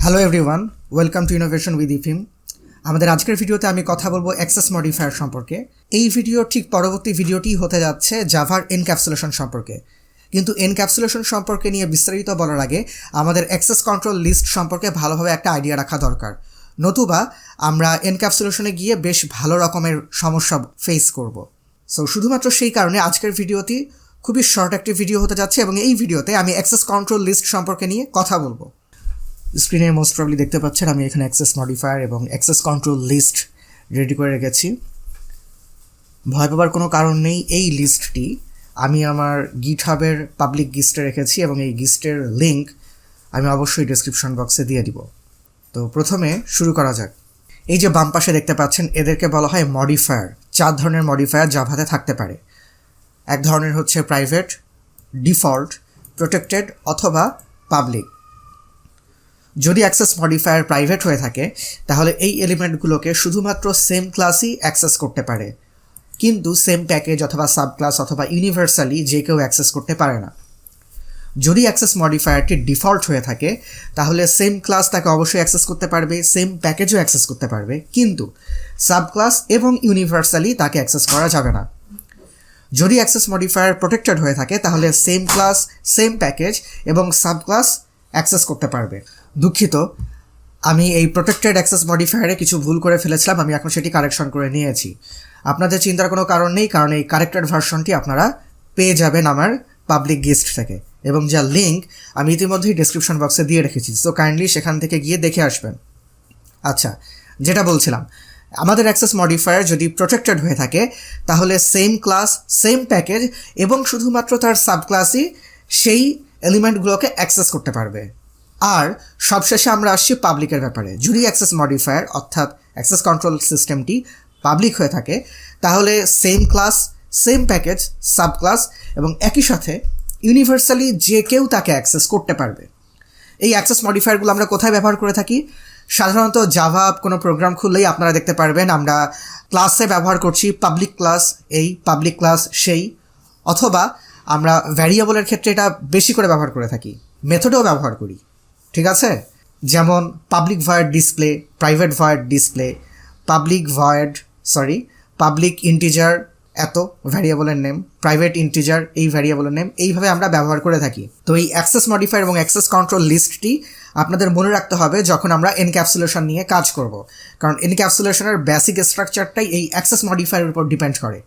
Hello everyone, welcome to innovation with ইফিম। আমাদের আজকের ভিডিওতে আমি কথা বলবো অ্যাক্সেস মডিফায়ার সম্পর্কে। এই ভিডিও ঠিক পরবর্তী ভিডিওটি হতে যাচ্ছে জাভার এনক্যাপসুলেশন সম্পর্কে। কিন্তু এনক্যাপসুলেশন সম্পর্কে নিয়ে বিস্তারিত বলার আগে আমাদের অ্যাক্সেস কন্ট্রোল লিস্ট সম্পর্কে ভালোভাবে একটা আইডিয়া রাখা দরকার, নতুবা আমরা এনক্যাপসুলেশনে গিয়ে বেশ ভালো রকমের সমস্যা ফেস করব। সো শুধুমাত্র সেই কারণে আজকের ভিডিওটি খুবই শর্ট একটি ভিডিও হতে যাচ্ছে এবং এই ভিডিওতে আমি অ্যাক্সেস কন্ট্রোল লিস্ট সম্পর্কে নিয়ে কথা বলবো। স্ক্রিনে মোস্ট প্রবলি দেখতে পাচ্ছেন আমি এখানে অ্যাক্সেস মডিফায়ার এবং অ্যাক্সেস কন্ট্রোল লিস্ট রেডি করে রেখেছি। ভয় পাবার কোনো কারণ নেই, এই লিস্টটি আমি আমার গিটহাবের পাবলিক গিস্টে রেখেছি এবং এই গিস্টের লিঙ্ক আমি অবশ্যই ডেসক্রিপশন বক্সে দিয়ে দিব। তো প্রথমে শুরু করা যাক। এই যে বাম পাশে দেখতে পাচ্ছেন, এদেরকে বলা হয় মডিফায়ার। 4 ধরনের মডিফায়ার জাভাতে থাকতে পারে। এক ধরনের হচ্ছে প্রাইভেট, ডিফল্ট, প্রোটেক্টেড অথবা পাবলিক। যদি অ্যাক্সেস মডিফায়ার প্রাইভেট হয়ে থাকে তাহলে এই এলিমেন্টগুলোকে শুধুমাত্র সেম ক্লাসই অ্যাক্সেস করতে পারে, কিন্তু সেম প্যাকেজ অথবা সাব ক্লাস অথবা ইউনিভার্সালি যে কেউ অ্যাক্সেস করতে পারে না। যদি অ্যাক্সেস মডিফায়ারটি ডিফল্ট হয়ে থাকে তাহলে সেম ক্লাস তাকে অবশ্যই অ্যাক্সেস করতে পারবে, সেম প্যাকেজও অ্যাক্সেস করতে পারবে, কিন্তু সাব ক্লাস এবং ইউনিভার্সালি তাকে অ্যাক্সেস করা যাবে না। যদি অ্যাক্সেস মডিফায়ার প্রোটেক্টেড হয়ে থাকে তাহলে সেম ক্লাস, সেম প্যাকেজ এবং সাব ক্লাস অ্যাক্সেস করতে পারবে। দুঃখিত, আমি এই প্রোটেক্টেড অ্যাক্সেস মডিফায়ারে কিছু ভুল করে ফেলেছিলাম, আমি এখন সেটি কারেকশন করে নিয়েছি। আপনাদের চিন্তার কোনো কারণ নেই, কারণ এই কারেক্টেড ভার্সনটি আপনারা পেয়ে যাবেন আমার পাবলিক গিস্ট থেকে, এবং যার লিঙ্ক আমি ইতিমধ্যেই ডেসক্রিপশন বক্সে দিয়ে রেখেছি। সো কাইন্ডলি সেখান থেকে গিয়ে দেখে আসবেন। আচ্ছা, যেটা বলছিলাম, আমাদের অ্যাক্সেস মডিফায়ার যদি প্রোটেক্টেড হয়ে থাকে তাহলে সেম ক্লাস, সেম প্যাকেজ এবং শুধুমাত্র তার সাব ক্লাসই সেই এলিমেন্টগুলোকে অ্যাক্সেস করতে পারবে। আর সবশেষে আমরা আসছি পাবলিকের ব্যাপারে। যদি অ্যাক্সেস মডিফায়ার অর্থাৎ অ্যাক্সেস কন্ট্রোল সিস্টেমটি পাবলিক হয়ে থাকে তাহলে same class, same package, sub class এবং একই সাথে ইউনিভার্সালি যে কেউ তাকে অ্যাক্সেস করতে পারবে। এই অ্যাক্সেস মডিফায়ারগুলো আমরা কোথায় ব্যবহার করে থাকি? সাধারণত জাভা কোনো প্রোগ্রাম খুললেই আপনারা দেখতে পারবেন আমরা ক্লাসে ব্যবহার করছি পাবলিক ক্লাস এই, পাবলিক ক্লাস সেই, অথবা আমরা ভ্যারিয়েবলের ক্ষেত্রে এটা বেশি করে ব্যবহার করে থাকি, মেথডেও ব্যবহার করি। ঠিক আছে, যেমন public void display, private void display, public integer এত ভ্যারিয়েবলের নেম, প্রাইভেট ইন্টিজার এই ভ্যারিয়েবলের নেম, এইভাবে আমরা ব্যবহার করে থাকি। তো এই অ্যাক্সেস মডিফায়ার এবং অ্যাক্সেস কন্ট্রোল লিস্টটি আপনাদের মনে রাখতে হবে যখন আমরা এনক্যাপসুলেশন নিয়ে কাজ করব, কারণ এনক্যাপসুলেশনের বেসিক স্ট্রাকচারটাই এই অ্যাক্সেস মডিফায়ারের উপর ডিপেন্ড করে।